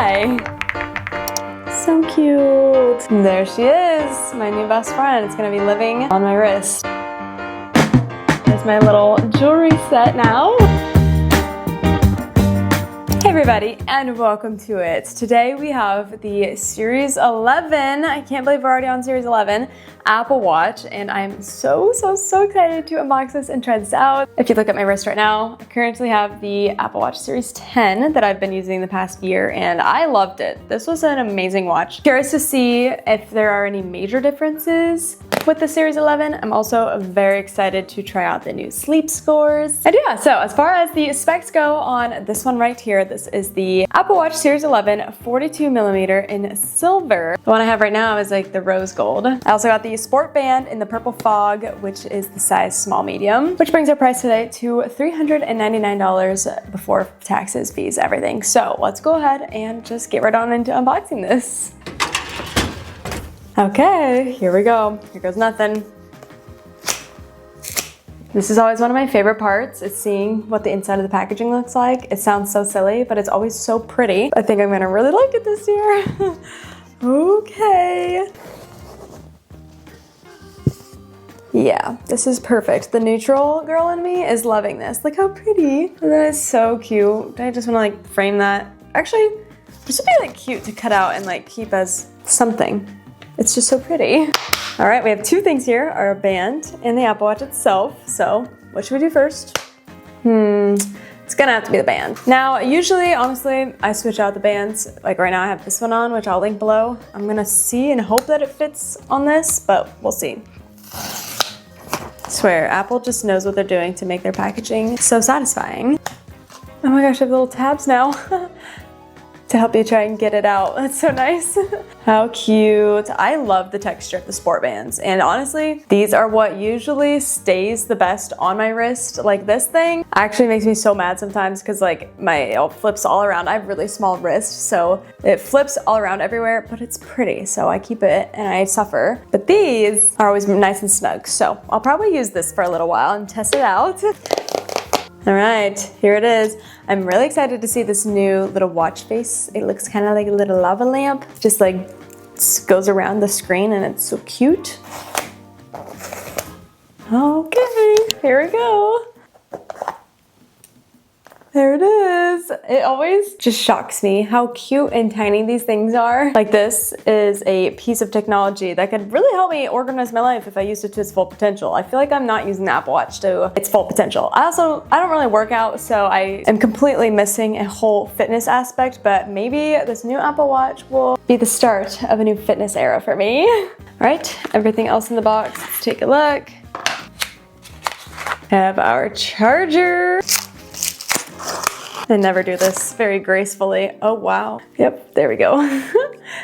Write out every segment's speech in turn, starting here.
Hi. So cute. And there she is, my new best friend. It's gonna be living on my wrist. There's my little jewelry set now. Hey everybody, and welcome to it. Today we have the Series 11. I can't believe we're already on Series 11 Apple Watch, and I'm so excited to unbox this and try this out. If you look at my wrist right now, I currently have the Apple Watch Series 10 that I've been using the past year, and I loved it. This was an amazing watch. Curious to see if there are any major differences with the Series 11. I'm also very excited to try out the new sleep scores. And yeah, so as far as the specs go on this one right here, this is the Apple Watch Series 11 42mm in silver. The one I have right now is like the rose gold. I also got the sport band in the purple fog, which is the size small medium, which brings our price today to $399 before taxes, fees, everything. So let's go ahead and just get right on into unboxing this. Okay, here we go. Here goes nothing. This is always one of my favorite parts, is seeing what the inside of the packaging looks like. It sounds so silly, but it's always so pretty. I think I'm gonna really like it this year. Okay. Yeah, this is perfect. The neutral girl in me is loving this. Look how pretty. That is so cute. I just wanna like frame that. Actually, this would be like cute to cut out and like keep as something. It's just so pretty. All right, we have two things here, our band and the Apple Watch itself. So what should we do first? It's gonna have to be the band. Now, usually, honestly, I switch out the bands. Like right now I have this one on, which I'll link below. I'm gonna see and hope that it fits on this, but we'll see. I swear, Apple just knows what they're doing to make their packaging so satisfying. Oh my gosh, I have little tabs now. To help you try and get it out. That's so nice. How cute. I love the texture of the sport bands. And honestly, these are what usually stays the best on my wrist. Like this thing actually makes me so mad sometimes because like it flips all around. I have really small wrists, so it flips all around everywhere, but it's pretty. So I keep it and I suffer. But these are always nice and snug. So I'll probably use this for a little while and test it out. All right, here it is. I'm really excited to see this new little watch face. It looks kind of like a little lava lamp. Just like goes around the screen and it's so cute. Okay, here we go. There it is. It always just shocks me how cute and tiny these things are. Like this is a piece of technology that could really help me organize my life if I used it to its full potential. I feel like I'm not using the Apple Watch to its full potential. I don't really work out, so I am completely missing a whole fitness aspect, but maybe this new Apple Watch will be the start of a new fitness era for me. All right, everything else in the box, let's take a look. Have our charger. I never do this very gracefully. Oh wow. Yep, there we go.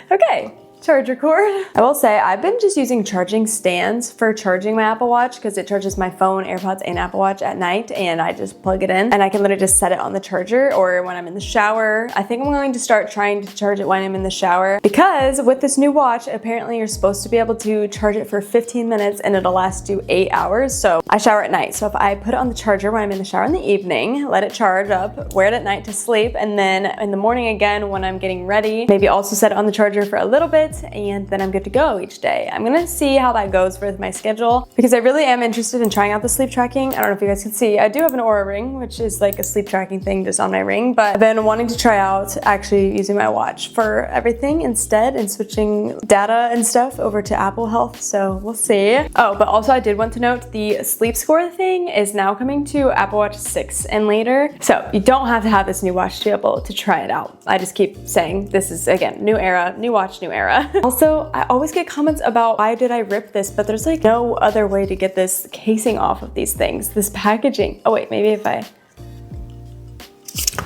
Okay, charger cord. I will say I've been just using charging stands for charging my Apple Watch because it charges my phone, AirPods, and Apple Watch at night, and I just plug it in and I can literally just set it on the charger or when I'm in the shower. I think I'm going to start trying to charge it when I'm in the shower because with this new watch, apparently you're supposed to be able to charge it for 15 minutes and it'll last you 8 hours. So I shower at night. So if I put it on the charger when I'm in the shower in the evening, let it charge up, wear it at night to sleep, and then in the morning again when I'm getting ready, maybe also set it on the charger for a little bit, and then I'm good to go each day. I'm gonna see how that goes with my schedule because I really am interested in trying out the sleep tracking. I don't know if you guys can see, I do have an Oura ring, which is like a sleep tracking thing just on my ring, but I've been wanting to try out actually using my watch for everything instead and switching data and stuff over to Apple Health, so we'll see. Oh, but also I did want to note the sleep score thing is now coming to Apple Watch 6 and later, so you don't have to have this new watch to be able to try it out. I just keep saying this is, again, new era, new watch, new era. Also, I always get comments about why did I rip this, but there's like no other way to get this casing off of these things, this packaging. Oh wait, maybe if I...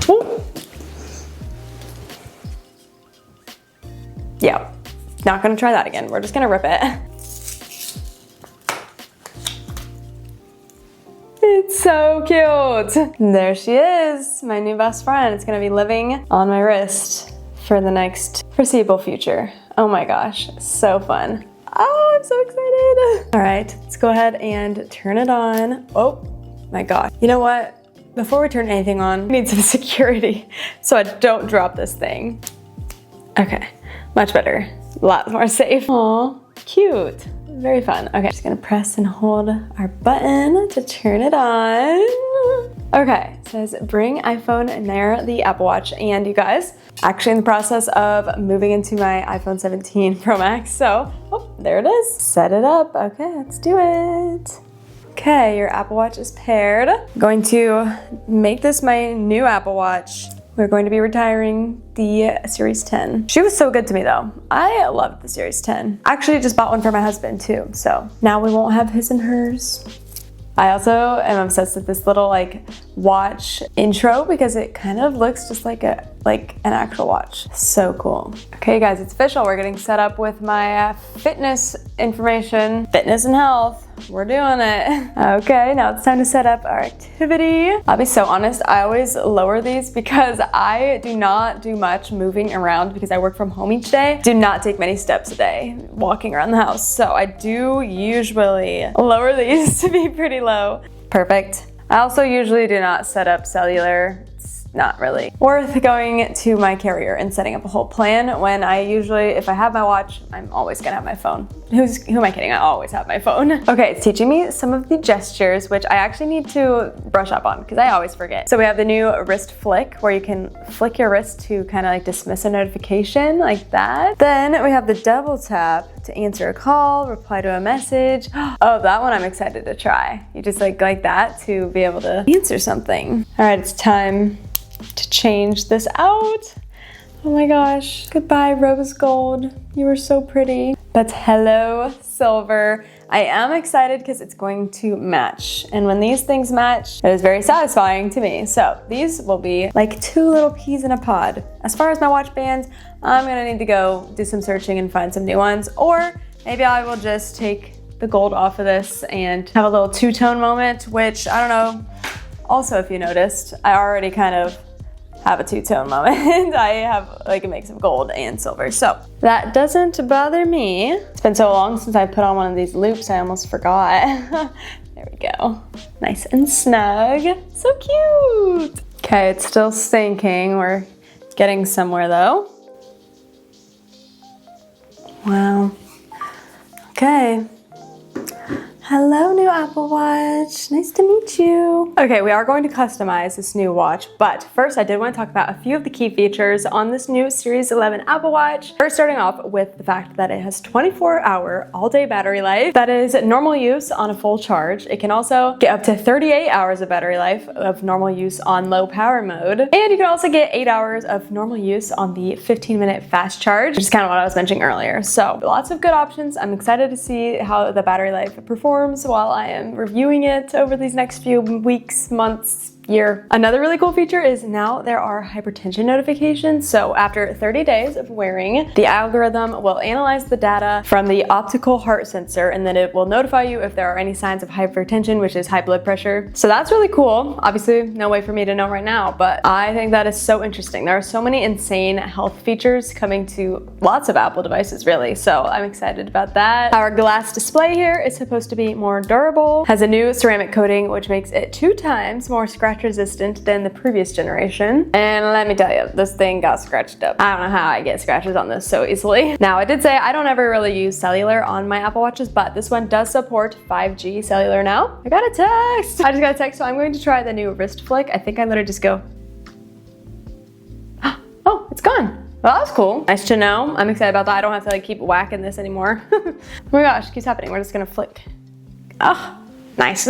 Ooh. Yeah, not gonna try that again. We're just gonna rip it. It's so cute. There she is, my new best friend. It's gonna be living on my wrist for the next foreseeable future. Oh my gosh, so fun. Oh, I'm so excited. All right, let's go ahead and turn it on. Oh my gosh. You know what? Before we turn anything on, we need some security so I don't drop this thing. Okay, much better. A lot more safe. Aw, cute. Very fun. Okay, just gonna press and hold our button to turn it on. Okay, it says bring iPhone near the Apple Watch. And you guys, actually in the process of moving into my iPhone 17 Pro Max. So, oh, there it is. Set it up. Okay, let's do it. Okay, your Apple Watch is paired. I'm going to make this my new Apple Watch. We're going to be retiring the Series 10. She was so good to me though. I loved the Series 10. Actually just bought one for my husband too, so now we won't have his and hers. I also am obsessed with this little like watch intro because it kind of looks just like an actual watch. So cool. Okay guys, it's official. We're getting set up with my fitness information. Fitness and health. We're doing it. Okay, now it's time to set up our activity. I'll be so honest, I always lower these because I do not do much moving around because I work from home each day. Do not take many steps a day walking around the house. So I do usually lower these to be pretty low. Perfect. I also usually do not set up cellular. Not really worth going to my carrier and setting up a whole plan when I usually, if I have my watch, I'm always gonna have my phone. Who am I kidding? I always have my phone. Okay, it's teaching me some of the gestures, which I actually need to brush up on because I always forget. So we have the new wrist flick where you can flick your wrist to kind of like dismiss a notification like that. Then we have the double tap to answer a call, reply to a message. Oh, that one I'm excited to try. You just like that to be able to answer something. All right, it's time to change this out. Oh my gosh. Goodbye, rose gold. You were so pretty. That's hello, silver. I am excited because it's going to match. And when these things match, it is very satisfying to me. So these will be like two little peas in a pod. As far as my watch bands, I'm gonna need to go do some searching and find some new ones. Or maybe I will just take the gold off of this and have a little two-tone moment, which I don't know. Also, if you noticed, I already kind of have a two-tone moment. I have like a mix of gold and silver. So that doesn't bother me. It's been so long since I put on one of these loops, I almost forgot. There we go. Nice and snug. So cute. Okay, it's still sinking. We're getting somewhere though. Wow. Okay. Hello, new Apple Watch. Nice to meet you. Okay, we are going to customize this new watch, but first I did want to talk about a few of the key features on this new Series 11 Apple Watch. First, starting off with the fact that it has 24-hour all-day battery life. That is normal use on a full charge. It can also get up to 38 hours of battery life of normal use on low power mode. And you can also get 8 hours of normal use on the 15-minute fast charge, which is kind of what I was mentioning earlier. So lots of good options. I'm excited to see how the battery life performs while I am reviewing it over these next few weeks, months, year. Another really cool feature is now there are hypertension notifications. So after 30 days of wearing, the algorithm will analyze the data from the optical heart sensor, and then it will notify you if there are any signs of hypertension, which is high blood pressure. So that's really cool. Obviously, no way for me to know right now, but I think that is so interesting. There are so many insane health features coming to lots of Apple devices, really. So I'm excited about that. Our glass display here is supposed to be more durable, has a new ceramic coating, which makes it 2 times more scratch resistant than the previous generation. And let me tell you, this thing got scratched up. I don't know how I get scratches on this so easily. Now, I did say I don't ever really use cellular on my Apple Watches, but this one does support 5G cellular now. I got a text. I just got a text, so I'm going to try the new wrist flick. I think I literally just go, oh, it's gone. Well, that's cool. Nice to know. I'm excited about that. I don't have to like keep whacking this anymore. Oh my gosh, it keeps happening. We're just gonna flick. Oh. Nice.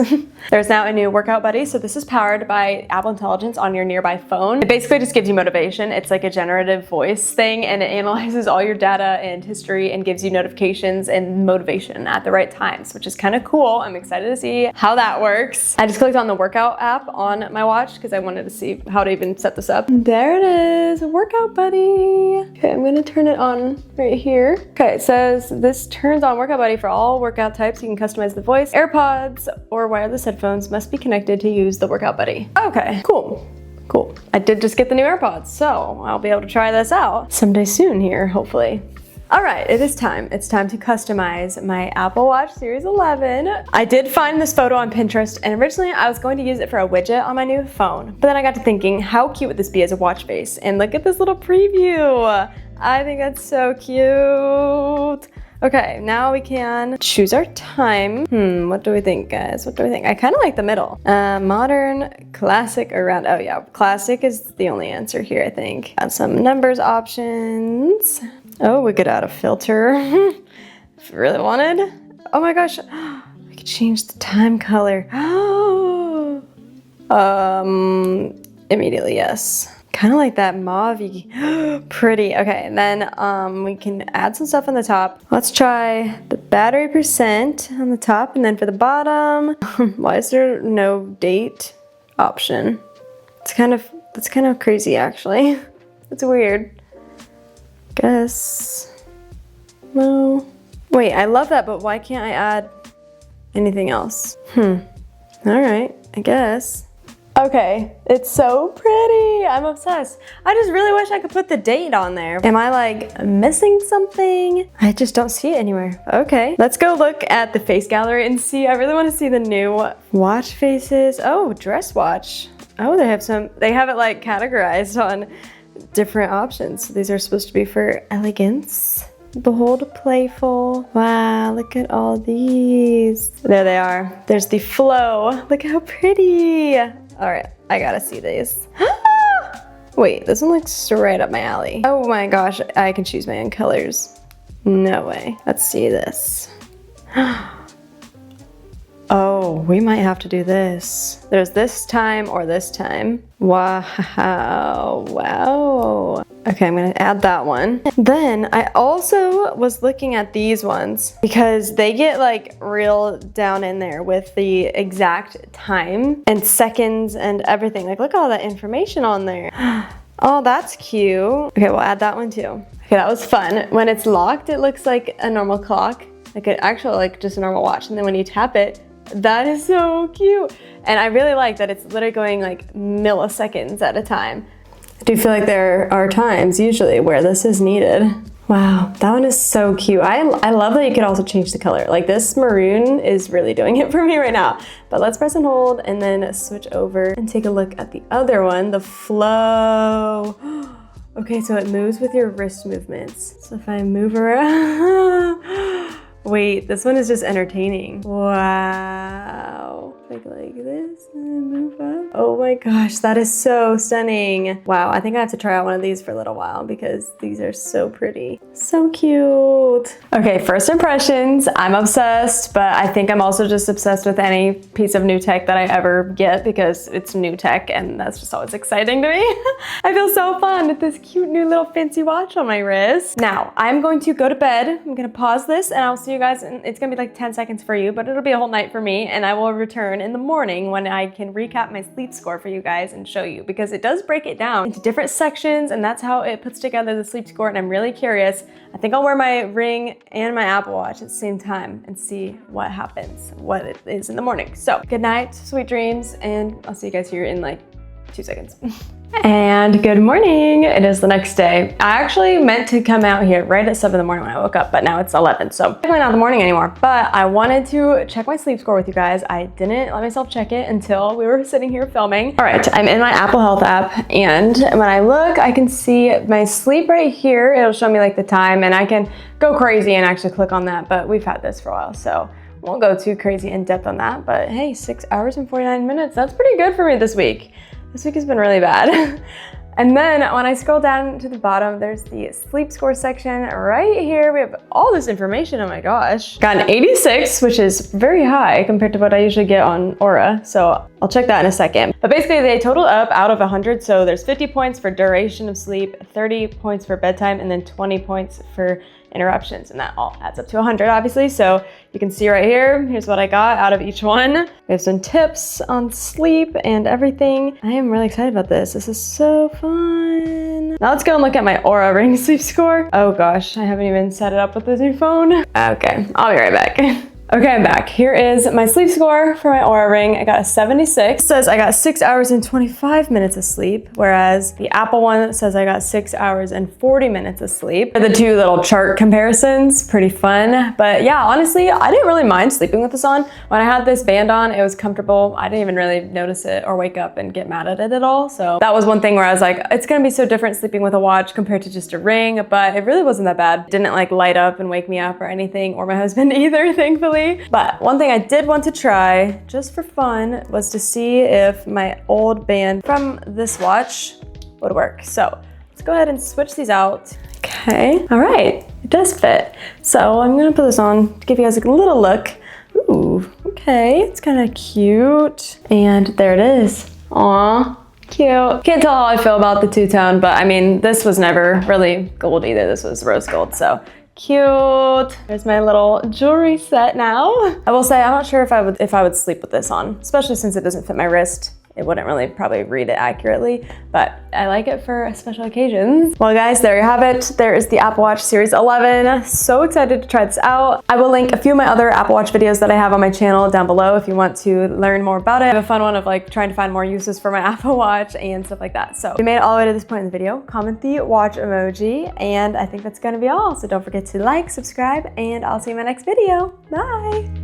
There's now a new workout buddy. So this is powered by Apple Intelligence on your nearby phone. It basically just gives you motivation. It's like a generative voice thing, and it analyzes all your data and history and gives you notifications and motivation at the right times, which is kind of cool. I'm excited to see how that works. I just clicked on the workout app on my watch because I wanted to see how to even set this up. There it is, workout buddy. Okay, I'm gonna turn it on right here. Okay, it says this turns on workout buddy for all workout types. You can customize the voice. AirPods or wireless headphones must be connected to use the workout buddy. Okay, cool. Cool. I did just get the new AirPods, so I'll be able to try this out someday soon here, hopefully. All right, it is time. It's time to customize my Apple Watch Series 11. I did find this photo on Pinterest, and originally I was going to use it for a widget on my new phone. But then I got to thinking, how cute would this be as a watch face? And look at this little preview. I think that's so cute. Okay, now we can choose our time. What do we think, guys? What do we think? I kind of like the middle. Modern, classic, or round. Oh yeah, classic is the only answer here, I think. Got some numbers options. Oh, we could add a filter if we really wanted. Oh my gosh, we could change the time color. Immediately yes. Kind of like that mauve-y. Pretty. Okay, and then we can add some stuff on the top. Let's try the battery percent on the top, and then for the bottom, why is there no date option? That's kind of crazy, actually. It's weird. Guess. No. Wait, I love that, but why can't I add anything else? All right, I guess. Okay, it's so pretty. I'm obsessed. I just really wish I could put the date on there. Am I like missing something? I just don't see it anywhere. Okay, let's go look at the face gallery and see. I really want to see the new watch faces. Oh, dress watch. Oh, they have it like categorized on different options. These are supposed to be for elegance. Bold, playful. Wow, look at all these. There they are. There's the flow. Look how pretty. All right, I gotta see these. Wait, this one looks right up my alley. Oh my gosh, I can choose my own colors. No way. Let's see this. Oh, we might have to do this. There's this time or this time. Wow, wow. Okay, I'm gonna add that one. Then I also was looking at these ones because they get like real down in there with the exact time and seconds and everything. Like look at all that information on there. Oh, that's cute. Okay, we'll add that one too. Okay, that was fun. When it's locked, it looks like a normal clock, like an actual, like just a normal watch. And then when you tap it, that is so cute. And I really like that it's literally going like milliseconds at a time. I do feel like there are times usually where this is needed. Wow, that one is so cute. I love that you could also change the color. Like this maroon is really doing it for me right now. But let's press and hold and then switch over and take a look at the other one, the flow. Okay, so it moves with your wrist movements. So if I move around, wait, this one is just entertaining. Wow. Like this and then move up. Oh my gosh, that is so stunning. Wow, I think I have to try out one of these for a little while because these are so pretty. So cute. Okay, first impressions. I'm obsessed, but I think I'm also just obsessed with any piece of new tech that I ever get because it's new tech and that's just always exciting to me. I feel so fun with this cute new little fancy watch on my wrist. Now, I'm going to go to bed. I'm gonna pause this and I'll see you guys, and it's gonna be like 10 seconds for you, but it'll be a whole night for me, and I will return in the morning when I can recap my sleep score for you guys and show you, because it does break it down into different sections, and that's how it puts together the sleep score, and I'm really curious. I think I'll wear my ring and my Apple Watch at the same time and see what happens, what it is in the morning. So good night, sweet dreams, and I'll see you guys here in like 2 seconds. And good morning. It is the next day. I actually meant to come out here right at 7 in the morning when I woke up, but now it's 11, so definitely not the morning anymore. But I wanted to check my sleep score with you guys. I didn't let myself check it until we were sitting here filming. All right, I'm in my Apple Health app, and when I look, I can see my sleep right here. It'll show me like the time, and I can go crazy and actually click on that, but we've had this for a while, so won't go too crazy in depth on that. But hey, 6 hours and 49 minutes. That's pretty good for me this week. This week has been really bad. And then when I scroll down to the bottom, there's the sleep score section right here. We have all this information, oh my gosh. Got an 86, which is very high compared to what I usually get on Oura. So I'll check that in a second. But basically they total up out of 100. So there's 50 points for duration of sleep, 30 points for bedtime, and then 20 points for interruptions, and that all adds up to 100 obviously. So you can see right here, here's what I got out of each one. We have some tips on sleep and everything. I am really excited about this. This is so fun. Now let's go and look at my Oura Ring sleep score. Oh gosh, I haven't even set it up with this new phone. Okay, I'll be right back. Okay, I'm back. Here is my sleep score for my Oura ring. I got a 76. It says I got 6 hours and 25 minutes of sleep, whereas the Apple one says I got 6 hours and 40 minutes of sleep. The two little chart comparisons, pretty fun. But yeah, honestly, I didn't really mind sleeping with this on. When I had this band on, it was comfortable. I didn't even really notice it or wake up and get mad at it at all. So that was one thing where I was like, it's gonna be so different sleeping with a watch compared to just a ring, but it really wasn't that bad. It didn't like light up and wake me up or anything, or my husband either, thankfully. But one thing I did want to try, just for fun, was to see if my old band from this watch would work. So let's go ahead and switch these out. Okay, all right, it does fit. So I'm gonna put this on to give you guys a little look. Ooh, okay, it's kind of cute. And there it is. Aw, cute. Can't tell how I feel about the two-tone, but I mean, this was never really gold either. This was rose gold, so cute. There's my little jewelry set now. I will say I'm not sure if I would sleep with this on, especially since it doesn't fit my wrist. It wouldn't really probably read it accurately, but I like it for special occasions. Well guys, there you have it. There is the Apple Watch Series 11. So excited to try this out. I will link a few of my other Apple Watch videos that I have on my channel down below if you want to learn more about it. I have a fun one of like trying to find more uses for my Apple Watch and stuff like that. So if you made it all the way to this point in the video, comment the watch emoji, and I think that's gonna be all. So don't forget to like, subscribe, and I'll see you in my next video. Bye.